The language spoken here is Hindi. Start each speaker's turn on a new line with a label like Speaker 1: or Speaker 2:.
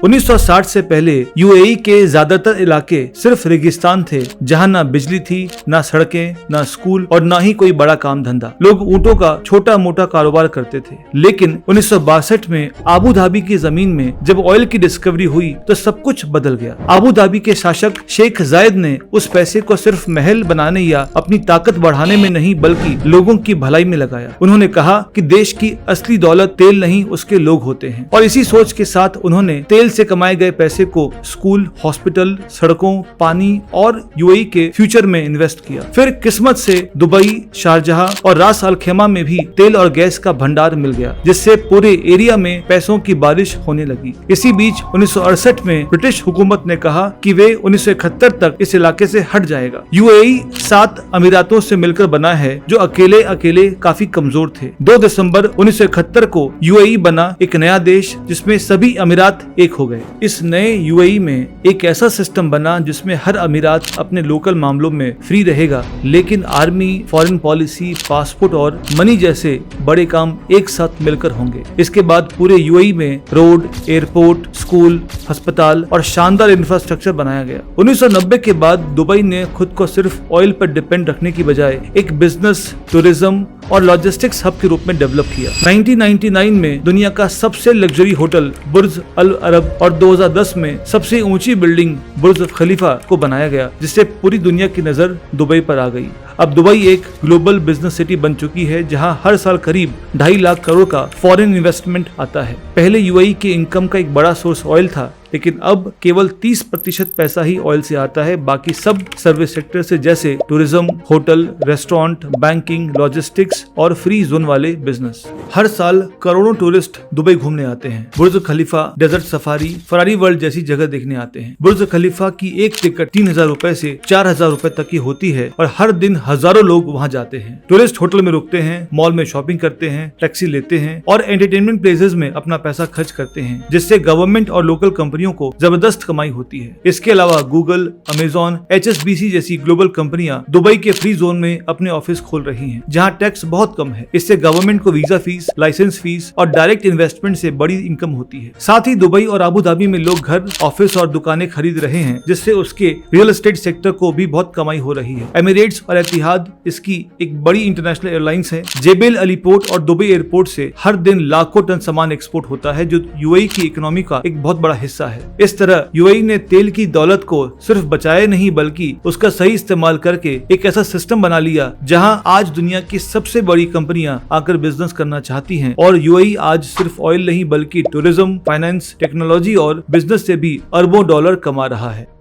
Speaker 1: 1960 से पहले यूएई के ज्यादातर इलाके सिर्फ रेगिस्तान थे, जहाँ ना बिजली थी, ना सड़कें, ना स्कूल और ना ही कोई बड़ा काम धंधा। लोग ऊँटों का छोटा मोटा कारोबार करते थे। लेकिन 1962 में आबू धाबी की जमीन में जब ऑयल की डिस्कवरी हुई तो सब कुछ बदल गया। आबू धाबी के शासक शेख जायद ने उस पैसे को सिर्फ महल बनाने या अपनी ताकत बढ़ाने में नहीं बल्कि लोगों की भलाई में लगाया। उन्होंने कहा कि देश की असली दौलत तेल नहीं उसके लोग होते हैं, और इसी सोच के साथ उन्होंने तेल से कमाए गए पैसे को स्कूल, हॉस्पिटल, सड़कों, पानी और यूएई के फ्यूचर में इन्वेस्ट किया। फिर किस्मत से दुबई, शारजहां और रास अल खैमा में भी तेल और गैस का भंडार मिल गया, जिससे पूरे एरिया में पैसों की बारिश होने लगी। इसी बीच 1968 में ब्रिटिश हुकूमत ने कहा कि वे 1971 तक इस इलाके से हट जाएगा। यूएई 7 अमीरातों से मिलकर बना है जो अकेले अकेले काफी कमजोर थे। 2 दिसंबर 1971 को यूएई बना एक नया देश जिसमें सभी अमीरात एक हो गए। इस नए यूएई में एक ऐसा सिस्टम बना जिसमें हर अमीरात अपने लोकल मामलों में फ्री रहेगा, लेकिन आर्मी, फॉरेन पॉलिसी, पासपोर्ट और मनी जैसे बड़े काम एक साथ मिलकर होंगे। इसके बाद पूरे यूएई में रोड, एयरपोर्ट, स्कूल, अस्पताल और शानदार इंफ्रास्ट्रक्चर बनाया गया। 1990 के बाद दुबई ने खुद को सिर्फ ऑयल पर डिपेंड रखने की बजाय एक बिजनेस, टूरिज्म और लॉजिस्टिक्स हब के रूप में डेवलप किया। 1999 में दुनिया का सबसे लग्जरी होटल बुर्ज अल अरब और 2010 में सबसे ऊंची बिल्डिंग बुर्ज खलीफा को बनाया गया, जिससे पूरी दुनिया की नजर दुबई पर आ गई। अब दुबई एक ग्लोबल बिजनेस सिटी बन चुकी है, जहां हर साल करीब 2.5 लाख करोड़ का फॉरेन इन्वेस्टमेंट आता है। पहले यूएई के इनकम का एक बड़ा सोर्स ऑयल था, लेकिन अब केवल 30% पैसा ही ऑयल से आता है। बाकी सब सर्विस सेक्टर से, जैसे tourism, hotel, restaurant, banking, logistics और फ्री जोन वाले बिजनेस। हर साल करोड़ों टूरिस्ट दुबई घूमने आते हैं। बुर्ज खलीफा, डेजर्ट सफारी, फरारी वर्ल्ड जैसी जगह देखने आते हैं। बुर्ज खलीफा की एक टिकट 3000 रुपए से 4000 रुपए तक की होती है और हर दिन हजारों लोग वहाँ जाते हैं। टूरिस्ट होटल में रुकते हैं, मॉल में शॉपिंग करते हैं, टैक्सी लेते हैं और एंटरटेनमेंट प्लेसेस में अपना पैसा खर्च करते हैं, जिससे गवर्नमेंट और लोकल कंपनियों को जबरदस्त कमाई होती है। इसके अलावा गूगल, अमेज़न, एचएसबीसी जैसी ग्लोबल कंपनियां दुबई के फ्री जोन में अपने ऑफिस खोल रही हैं, जहां टैक्स बहुत कम है। इससे गवर्नमेंट को वीजा फीस, लाइसेंस फीस और डायरेक्ट इन्वेस्टमेंट से बड़ी इनकम होती है। साथ ही दुबई और आबू धाबी में लोग घर, ऑफिस और दुकानें खरीद रहे हैं, जिससे उसके रियल एस्टेट सेक्टर को भी बहुत कमाई हो रही है। एमिरेट्स और एतिहाद इसकी एक बड़ी इंटरनेशनल एयरलाइंस है। जेबेल अली पोर्ट और दुबई एयरपोर्ट से हर दिन लाखों टन सामान एक्सपोर्ट होता है, जो यूएई की इकोनॉमी का एक बहुत बड़ा हिस्सा है। इस तरह यूएई ने तेल की दौलत को सिर्फ बचाया नहीं, बल्कि उसका सही इस्तेमाल करके एक ऐसा सिस्टम बना लिया जहां आज दुनिया की सबसे बड़ी कंपनियां आकर बिजनेस करना चाहती हैं। और यूएई आज सिर्फ ऑयल नहीं बल्कि टूरिज्म, फाइनेंस, टेक्नोलॉजी और बिजनेस से भी अरबों डॉलर कमा रहा है।